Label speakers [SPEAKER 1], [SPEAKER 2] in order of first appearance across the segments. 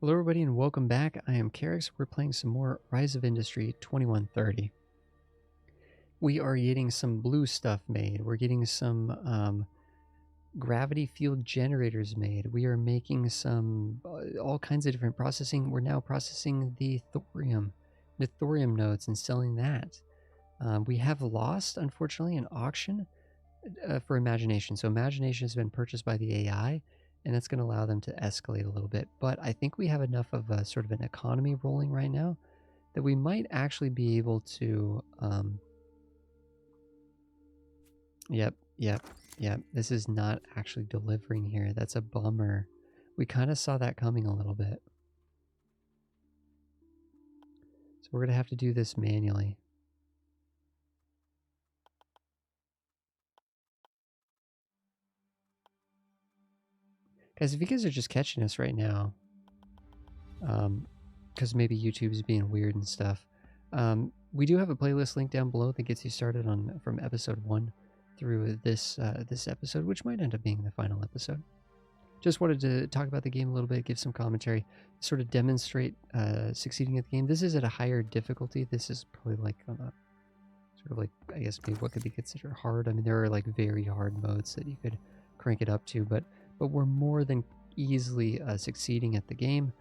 [SPEAKER 1] Hello everybody and welcome back. I am Carix. We're playing some more Rise of Industry 2130. We are getting some blue stuff made. We're getting some gravity field generators made. We are making some all kinds of different processing. We're now processing the thorium nodes and selling that. We have lost, unfortunately, an auction for Imagination. So Imagination has been purchased by the AI, and that's going to allow them to escalate a little bit. But I think we have enough of a sort of an economy rolling right now that we might actually be able to... Yep. This is not actually delivering here. That's a bummer. We kind of saw that coming a little bit. So we're going to have to do this manually. Guys, if you guys are just catching us right now, because maybe YouTube's being weird and stuff, we do have a playlist link down below that gets you started on from episode 1 through this this episode, which might end up being the final episode. Just wanted to talk about the game a little bit, give some commentary, sort of demonstrate succeeding at the game. This is at a higher difficulty. This is probably like on a sort of like, I guess maybe what could be considered hard. I mean, there are like very hard modes that you could crank it up to, but we're more than easily succeeding at the game.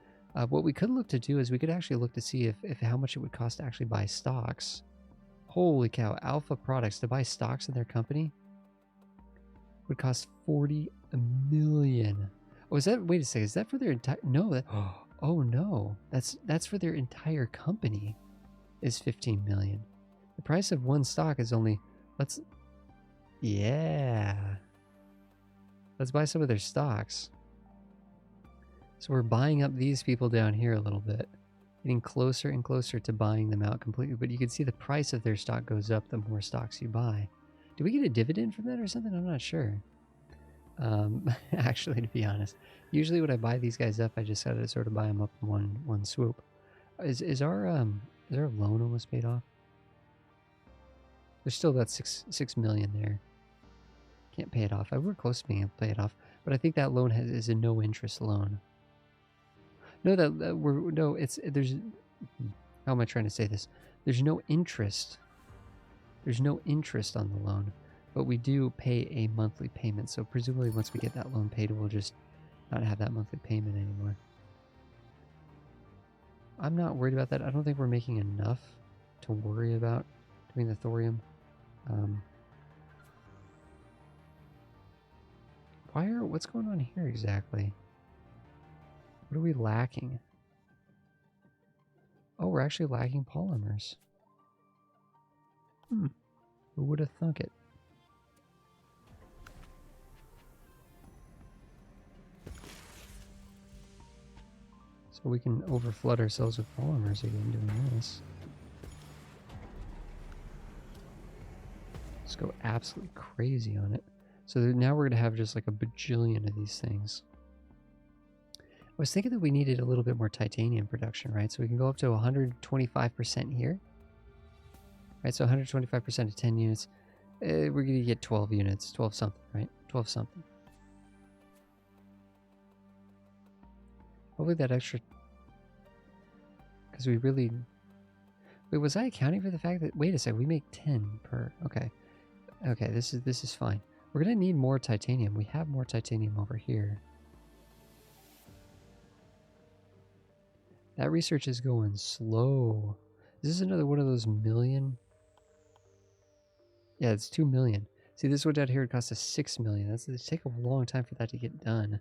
[SPEAKER 1] What we could look to do is we could actually look to see if how much it would cost to actually buy stocks. Holy cow, Alpha Products, to buy stocks in their company would cost 40 million. Oh, is that, wait a second, is that for their entire, no, that, oh no, that's for their entire company is 15 million. The price of one stock is only, let's buy some of their stocks. So we're buying up these people down here a little bit, getting closer and closer to buying them out completely. But you can see the price of their stock goes up the more stocks you buy. Do we get a dividend from that or something? I'm not sure. Actually, to be honest, usually when I buy these guys up, I just gotta sort of buy them up in one swoop. Is our loan almost paid off? There's still about six million there. Can't pay it off. We're close to being able to pay it off, but I think that loan is a no interest loan. No, there's, how am I trying to say this? There's no interest. There's no interest on the loan, but we do pay a monthly payment. So presumably once we get that loan paid, we'll just not have that monthly payment anymore. I'm not worried about that. I don't think we're making enough to worry about doing the thorium. What's going on here exactly? What are we lacking? Oh, we're actually lacking polymers. Who would have thunk it? So we can overflood ourselves with polymers again doing this. Let's go absolutely crazy on it. So now we're going to have just like a bajillion of these things. I was thinking that we needed a little bit more titanium production, right? So we can go up to 125% here. Right, so 125% of 10 units. We're going to get 12 units. 12 something, right? 12 something. Hopefully that extra... Because we really... Wait, was I accounting for the fact that... Wait a second, we make 10 per... Okay. Okay, this is fine. We're going to need more titanium. We have more titanium over here. That research is going slow. Is this another one of those million? Yeah, it's 2 million. See, this one down here would cost us 6 million. It'd take a long time for that to get done.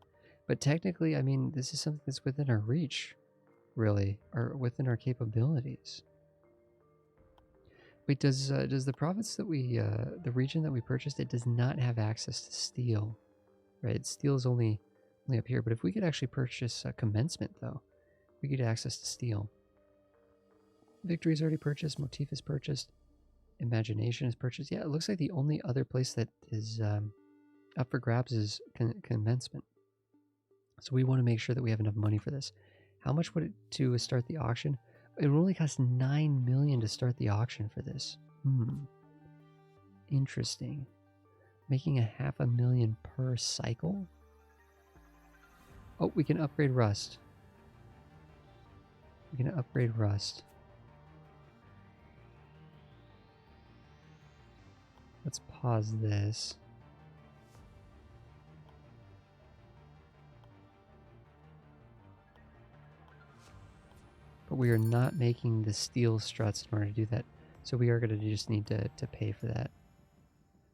[SPEAKER 1] But technically, I mean, this is something that's within our reach, really, or within our capabilities. Wait, does the province that we, the region that we purchased, it does not have access to steel, right? Steel is only up here. But if we could actually purchase commencement, though, we get access to steel. Victory is already purchased. Motif is purchased. Imagination is purchased. Yeah, it looks like the only other place that is up for grabs is commencement. So we want to make sure that we have enough money for this. How much would it to start the auction? It would only cost 9 million to start the auction for this. Interesting. Making a 500,000 per cycle? Oh, we can upgrade rust. We're going to upgrade rust. Let's pause this. But we are not making the steel struts in order to do that. So we are going to just need to pay for that.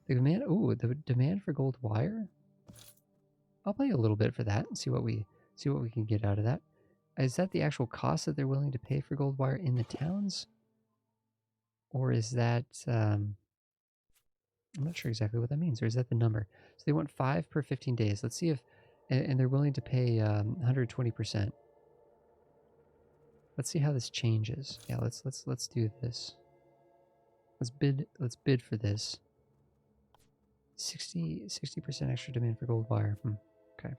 [SPEAKER 1] The demand, ooh, the demand for gold wire? I'll pay a little bit for that and see what we can get out of that. Is that the actual cost that they're willing to pay for gold wire in the towns? Or is that, I'm not sure exactly what that means. Or is that the number? So they want 5 per 15 days. Let's see if, and they're willing to pay 120%. Let's see how this changes. Yeah, let's do this. Let's bid for this. 60% extra demand for gold wire. Okay.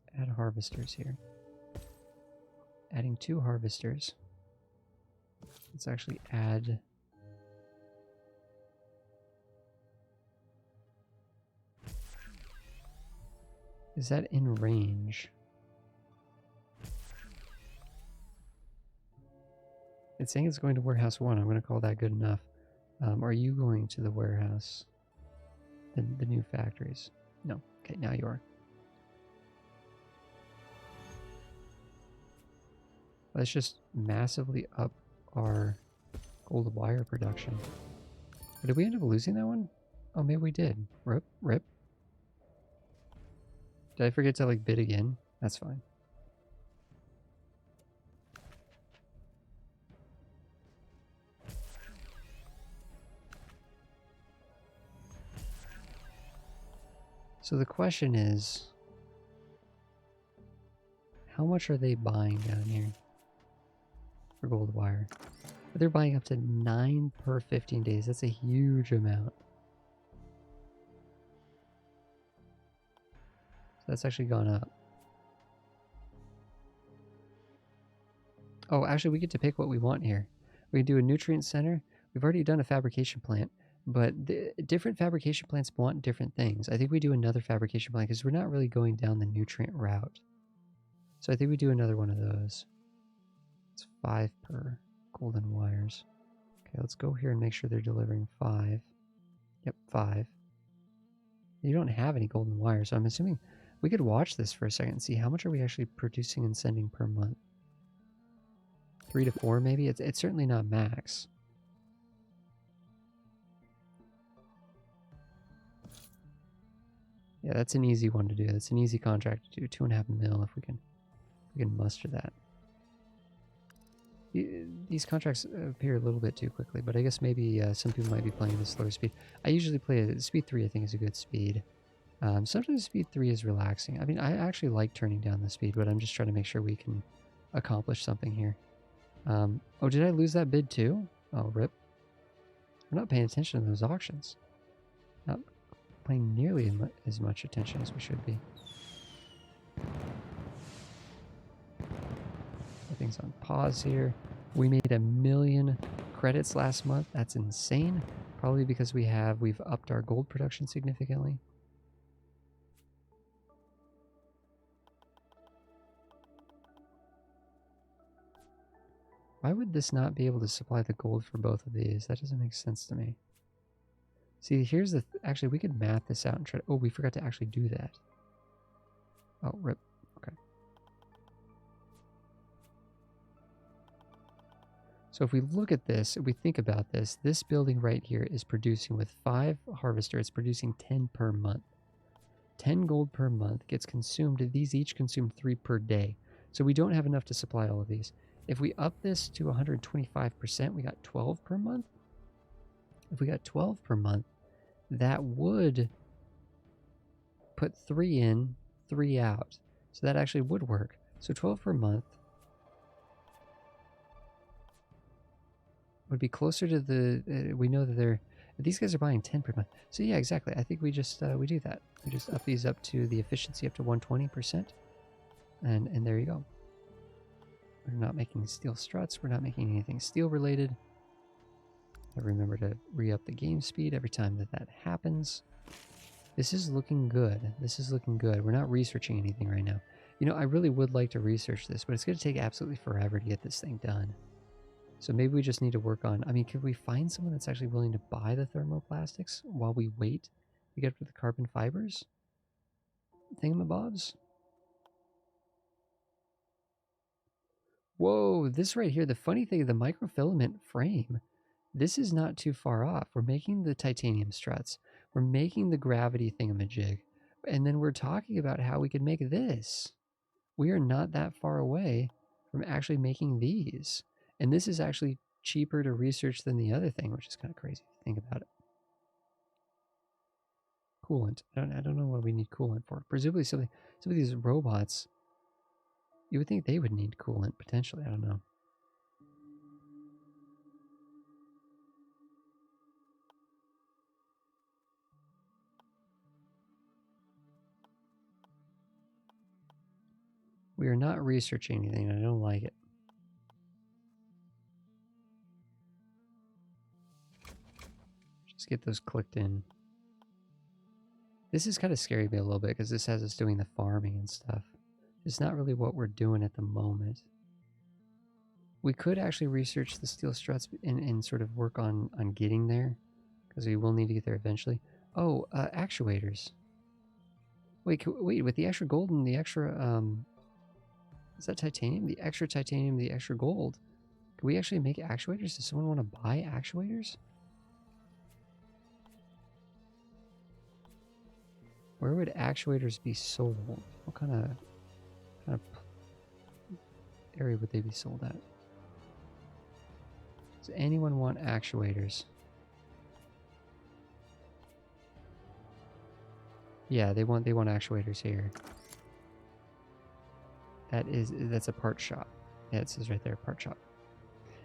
[SPEAKER 1] Let's add harvesters here. Adding 2 harvesters. Let's actually add... Is that in range? It's saying it's going to warehouse 1. I'm going to call that good enough. Are you going to the warehouse? The new factories? No. Okay, now you are. Let's just massively up our gold wire production. Or did we end up losing that one? Oh, maybe we did. Rip, rip. Did I forget to like bid again? That's fine. So the question is, how much are they buying down here for gold wire? They're buying up to 9 per 15 days. That's a huge amount. So that's actually gone up. Oh, actually, we get to pick what we want here. We can do a nutrient center. We've already done a fabrication plant, but different fabrication plants want different things. I think we do another fabrication plant because we're not really going down the nutrient route. So I think we do another one of those. It's 5 per golden wires. Okay, let's go here and make sure they're delivering 5. Yep, 5. You don't have any golden wires, so I'm assuming we could watch this for a second and see how much are we actually producing and sending per month. 3 to 4 maybe? It's certainly not max. Yeah, that's an easy one to do. That's an easy contract to do. 2.5 mil if we can muster that. These contracts appear a little bit too quickly, but I guess maybe some people might be playing at a slower speed. I usually play at speed 3. I think is a good speed. Sometimes speed 3 is relaxing. I mean, I actually like turning down the speed, but I'm just trying to make sure we can accomplish something here. Oh, did I lose that bid too? Oh, rip. We're not paying attention to those auctions. Not paying nearly as much attention as we should be. Everything's on pause here. We made 1 million credits last month. That's insane. Probably because we've upped our gold production significantly. Why would this not be able to supply the gold for both of these? That doesn't make sense to me. See, here's the... actually, we could math this out and try to... oh, we forgot to actually do that. Oh, rip. Okay. So if we look at this, if we think about this, this building right here is producing with 5 harvesters, it's producing 10 per month. 10 gold per month gets consumed. These each consume 3 per day. So we don't have enough to supply all of these. If we up this to 125%, we got 12 per month. If we got 12 per month, that would put 3 in, 3 out. So that actually would work. So 12 per month would be closer to the, we know that these guys are buying 10 per month. So yeah, exactly. I think we just, we do that. We just up these up to the efficiency up to 120%. And there you go. We're not making steel struts. We're not making anything steel related. I remember to re-up the game speed every time that happens. This is looking good. This is looking good. We're not researching anything right now. You know, I really would like to research this, but it's going to take absolutely forever to get this thing done. So maybe we just need to work on... I mean, could we find someone that's actually willing to buy the thermoplastics while we wait to get to the carbon fibers? Thingamabobs? Whoa, this right here, the funny thing, the microfilament frame, this is not too far off. We're making the titanium struts. We're making the gravity thingamajig. And then we're talking about how we could make this. We are not that far away from actually making these. And this is actually cheaper to research than the other thing, which is kind of crazy if you think about it. Coolant. I don't know what we need coolant for. Presumably some of these robots, you would think they would need coolant potentially. I don't know. We are not researching anything. I don't like it. Just get those clicked in. This is kind of scary me a little bit because this has us doing the farming and stuff. It's not really what we're doing at the moment. We could actually research the steel struts and sort of work on getting there, because we will need to get there eventually. Oh, actuators. Wait, with the extra gold and the extra, is that titanium? The extra titanium, the extra gold. Can we actually make actuators? Does someone want to buy actuators? Where would actuators be sold? What kind of area would they be sold at? Does anyone want actuators? Yeah, they want actuators here. That's a part shop. Yeah, it says right there, part shop.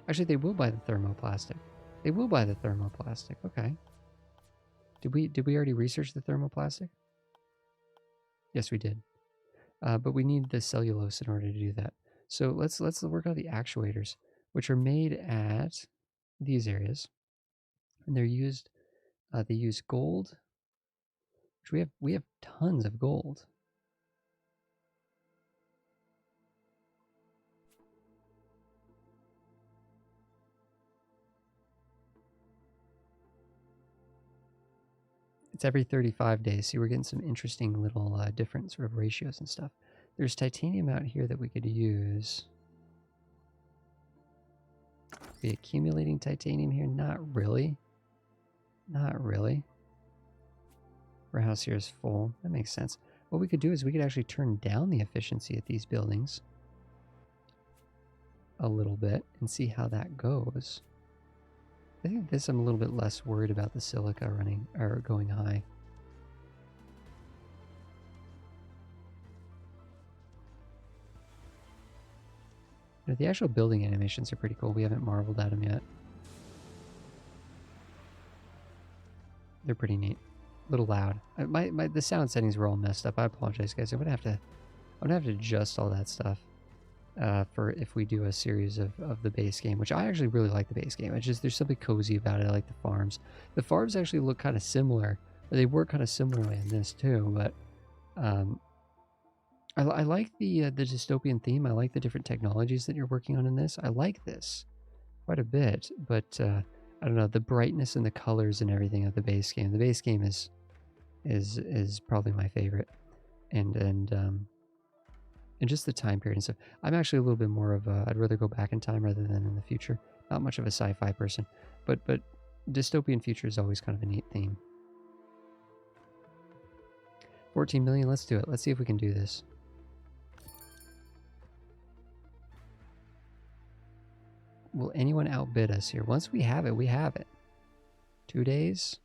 [SPEAKER 1] Actually, they will buy the thermoplastic. They will buy the thermoplastic. Okay. Did we already research the thermoplastic? Yes, we did. But we need the cellulose in order to do that. So let's work on the actuators, which are made at these areas, and they're used. They use gold, which we have tons of gold. It's every 35 days. See, we're getting some interesting little different sort of ratios and stuff. There's titanium out here that we could use. Are we accumulating titanium here? Not really. Not really. Warehouse here is full. That makes sense. What we could do is we could actually turn down the efficiency at these buildings a little bit and see how that goes. I think this I'm a little bit less worried about the silica running or going high. You know, the actual building animations are pretty cool. We haven't marveled at them yet. They're pretty neat. A little loud. The sound settings were all messed up. I apologize, guys. I'm gonna have to adjust all that stuff for if we do a series of the base game, which I actually really like the base game. It's just there's something cozy about it. I like the farms. The farms actually look kind of similar. They work kind of similarly in this too, but I like the dystopian theme. I like the different technologies that you're working on in this. I like this quite a bit, but I don't know, the brightness and the colors and everything of the base game. The base game is probably my favorite, and just the time period and stuff. I'm actually a little bit more of a, I'd rather go back in time rather than in the future. Not much of a sci-fi person, but dystopian future is always kind of a neat theme. 14 million, let's do it. Let's see if we can do this. Will anyone outbid us here? Once we have it, we have it. 2 days?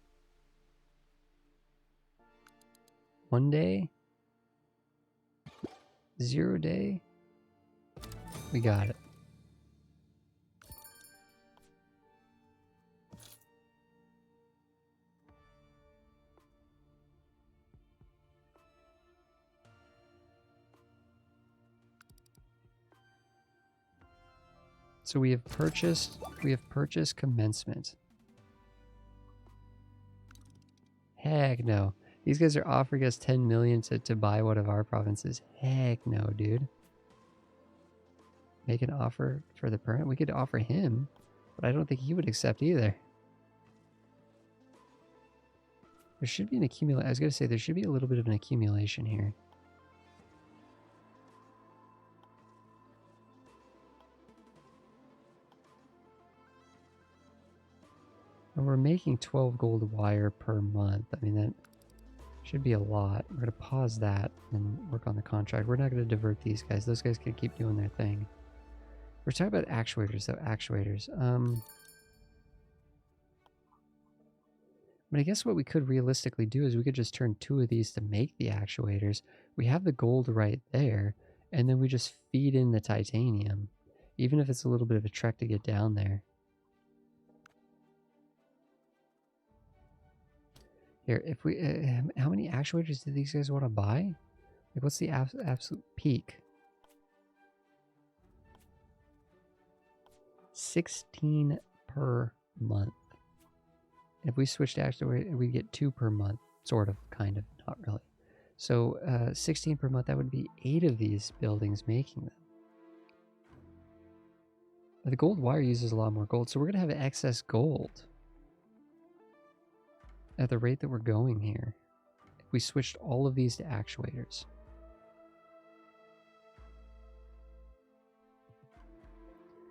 [SPEAKER 1] 1 day? 0 day? We got it. So we have purchased commencement. Heck no. These guys are offering us 10 million to buy one of our provinces. Heck no, dude. Make an offer for the permit? We could offer him, but I don't think he would accept either. There should be an accumulation. I was going to say there should be a little bit of an accumulation here. And we're making 12 gold wire per month. I mean, that should be a lot. We're going to pause that and work on the contract. We're not going to divert these guys. Those guys can keep doing their thing. We're talking about actuators, though. Actuators. But I guess what we could realistically do is we could just turn 2 of these to make the actuators. We have the gold right there, and then we just feed in the titanium, even if it's a little bit of a trek to get down there. Here, if we, how many actuators do these guys want to buy? Like, what's the absolute peak? 16 per month. If we switch to actuator, we get 2 per month, sort of, kind of, not really. So 16 per month, that would be 8 of these buildings making them. The gold wire uses a lot more gold, so we're going to have excess gold at the rate that we're going here. If we switched all of these to actuators.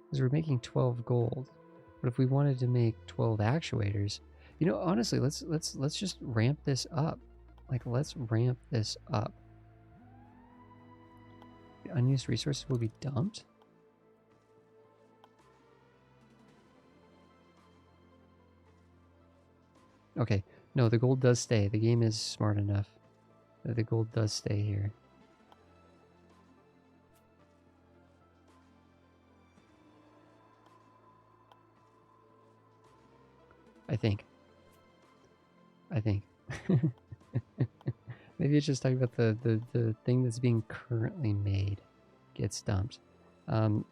[SPEAKER 1] Because we're making 12 gold. But if we wanted to make 12 actuators, you know, honestly, let's just ramp this up. Like, let's ramp this up. The unused resources will be dumped. Okay, no, the gold does stay. The game is smart enough that the gold does stay here. I think. Maybe it's just talking about the thing that's being currently made gets dumped. 2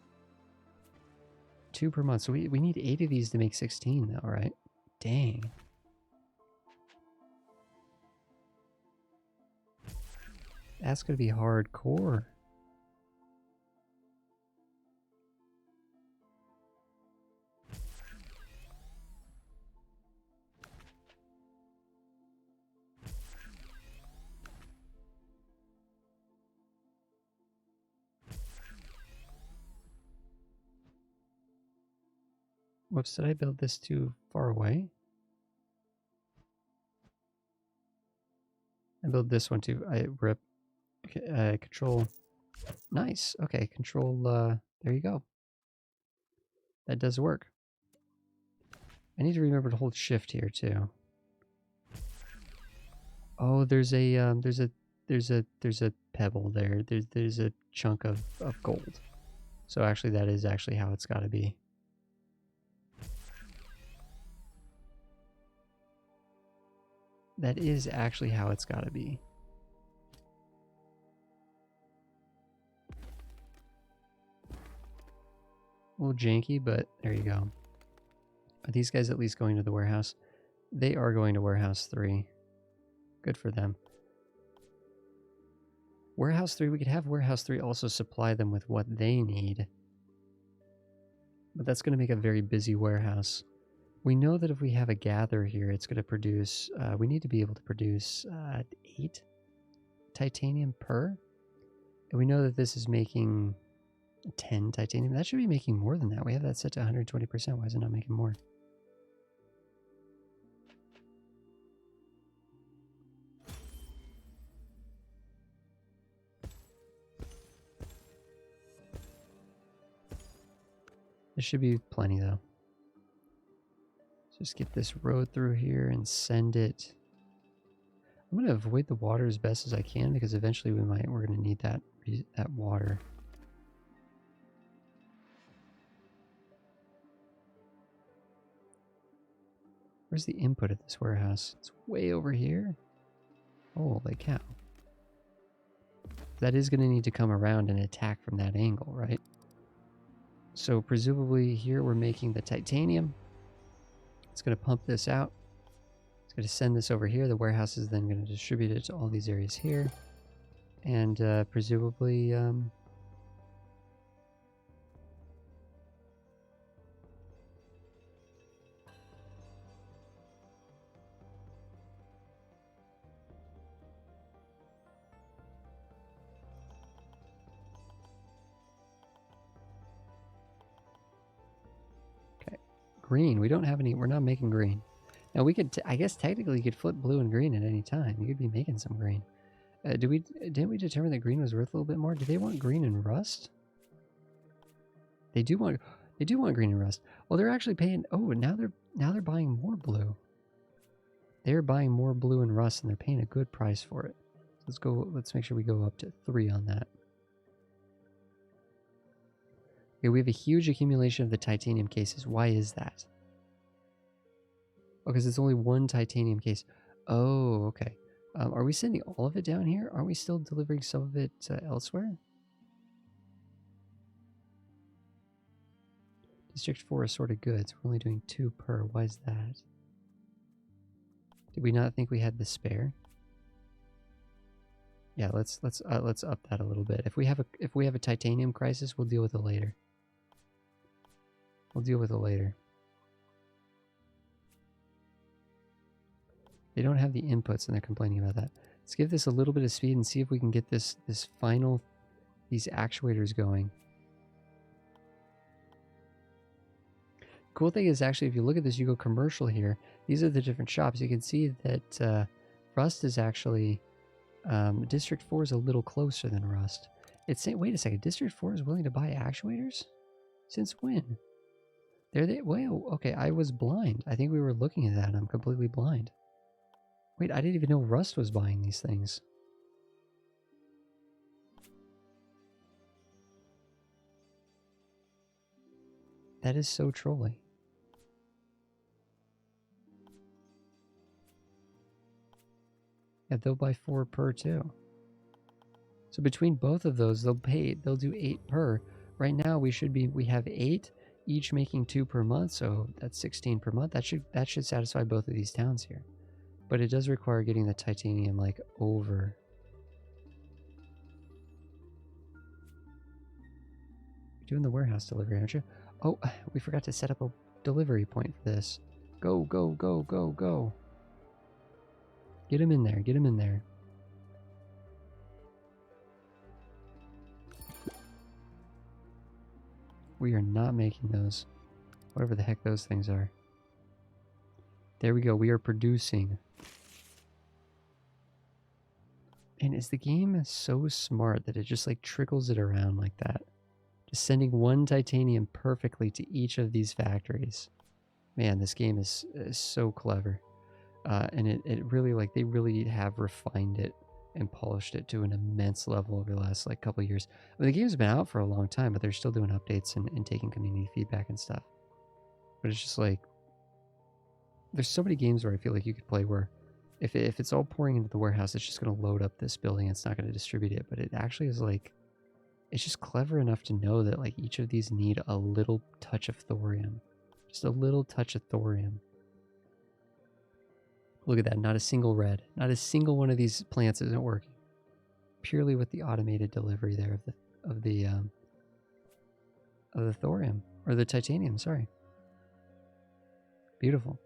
[SPEAKER 1] per month. So we need 8 of these to make 16 though, right? Dang. That's going to be hardcore. Whoops, did I build this too far away? I built this one too. I rip. Okay, control. Nice. Okay, control. There you go. That does work. I need to remember to hold shift here too. Oh, there's a pebble there. There's a chunk of gold. So actually, that is actually how it's got to be. That is actually how it's got to be. A little janky, but there you go. Are these guys at least going to the warehouse? They are going to warehouse 3. Good for them. Warehouse 3, we could have warehouse 3 also supply them with what they need. But that's going to make a very busy warehouse. We know that if we have a gather here, it's going to produce, we need to be able to produce 8 titanium per. And we know that this is making 10 titanium. That should be making more than that. We have that set to 120%. Why is it not making more? There should be plenty though. Just get this road through here and send it. I'm going to avoid the water as best as I can because eventually we're going to need that water. Where's the input of this warehouse? It's way over here. Holy cow. That is going to need to come around and attack from that angle, right? So presumably here we're making the titanium. It's going to pump this out. It's going to send this over here. The warehouse is then going to distribute it to all these areas here. And presumably... green. We don't have any. We're not making green. Now we could. I guess technically you could flip blue and green at any time. You could be making some green. Didn't we determine that green was worth a little bit more? Do they want green and rust? They do want. They do want green and rust. Well, they're actually paying. Oh, now they're buying more blue. They're buying more blue and rust, and they're paying a good price for it. Let's go. Let's make sure we go up to 3 on that. Okay, we have a huge accumulation of the titanium cases. Why is that? Oh, because it's only one titanium case. Oh, okay. Are we sending all of it down here? Aren't we still delivering some of it elsewhere? District 4 assorted goods. We're only doing 2 per. Why is that? Did we not think we had the spare? Yeah, let's up that a little bit. If we have a titanium crisis, we'll deal with it later. We'll deal with it later. They don't have the inputs and they're complaining about that. Let's give this a little bit of speed and see if we can get these actuators going. Cool thing is actually if you look at this, you go commercial here. These are the different shops. You can see that Rust is actually District 4 is a little closer than Rust. It's saying, wait a second, District 4 is willing to buy actuators? Since when? Well, okay, I was blind. I think we were looking at that and I'm completely blind. Wait, I didn't even know Rust was buying these things. That is so trolly. Yeah, they'll buy 4 per too. So between both of those, they'll do 8 per. Right now we have 8, each making 2 per month, so that's 16 per month. That should satisfy both of these towns here. But it does require getting the titanium like over. You're doing the warehouse delivery, aren't you? Oh, we forgot to set up a delivery point for this. Go, go, go, go, go. Get him in there, get him in there. We are not making those. Whatever the heck those things are. There we go, we are producing. And is the game so smart that it just like trickles it around like that? Just sending one titanium perfectly to each of these factories. Man, this game is so clever. And it really, like, they really have refined it and polished it to an immense level over the last, like, couple of years. I mean, the game's been out for a long time, but they're still doing updates and taking community feedback and stuff. But it's just like, there's so many games where I feel like you could play where if it's all pouring into the warehouse, it's just going to load up this building. It's not going to distribute it. But it actually is like, it's just clever enough to know that like each of these need a little touch of thorium. Just a little touch of thorium. Look at that, not a single red. Not a single one of these plants isn't working. Purely with the automated delivery there of the thorium. Or the titanium, sorry. Beautiful.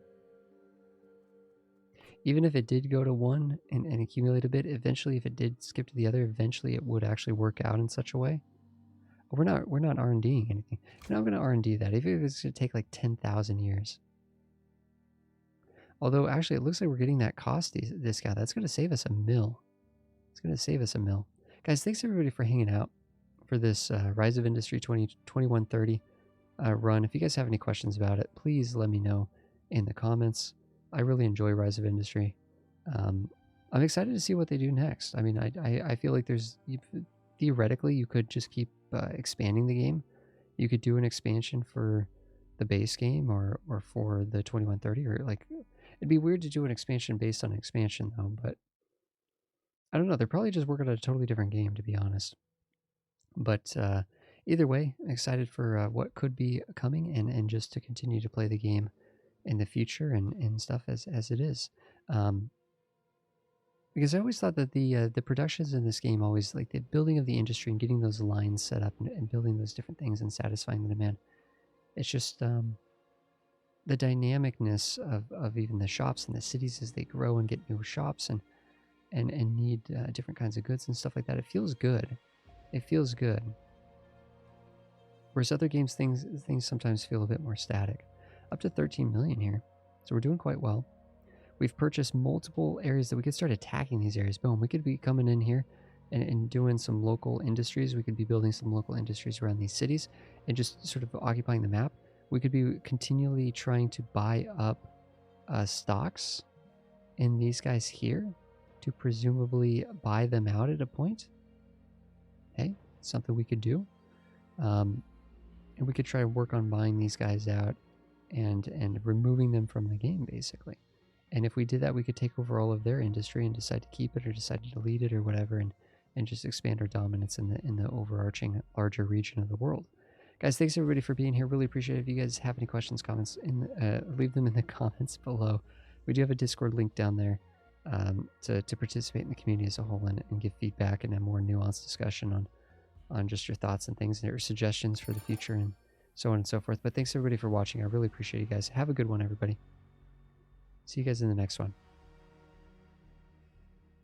[SPEAKER 1] Even if it did go to 1 and accumulate a bit, eventually if it did skip to the other, eventually it would actually work out in such a way. We're not R&Ding anything. We're not going to R&D that. Even if it's going to take like 10,000 years. Although actually it looks like we're getting that cost discount. That's going to save us a mil. It's going to save us a mil. Guys, thanks everybody for hanging out for this Rise of Industry 2130 run. If you guys have any questions about it, please let me know in the comments. I really enjoy Rise of Industry. I'm excited to see what they do next. I mean, I feel like theoretically you could just keep expanding the game. You could do an expansion for the base game or for the 2130, or like, it'd be weird to do an expansion based on an expansion though, but I don't know. They're probably just working on a totally different game, to be honest. But either way, I'm excited for what could be coming and just to continue to play the game in the future and stuff as it is. Because I always thought that the productions in this game always, like the building of the industry and getting those lines set up and building those different things and satisfying the demand. It's just the dynamicness of even the shops and the cities as they grow and get new shops and need different kinds of goods and stuff like that. It feels good. It feels good. Whereas other games, things sometimes feel a bit more static. Up to 13 million here, so we're doing quite well. We've purchased multiple areas that we could start attacking these areas. Boom, we could be coming in here and doing some local industries. We could be building some local industries around these cities and just sort of occupying the map. We could be continually trying to buy up stocks in these guys here to presumably buy them out at a point. Hey, something we could do. And we could try to work on buying these guys out and removing them from the game, basically. And if we did that, we could take over all of their industry and decide to keep it or decide to delete it or whatever, and just expand our dominance in the overarching larger region of the world. Guys, thanks everybody for being here. Really appreciate it. If you guys have any questions, comments, leave them in the comments below. We do have a Discord link down there to participate in the community as a whole and give feedback and a more nuanced discussion on just your thoughts and things and your suggestions for the future and so on and so forth. But thanks everybody for watching. I really appreciate you guys. Have a good one, everybody. See you guys in the next one.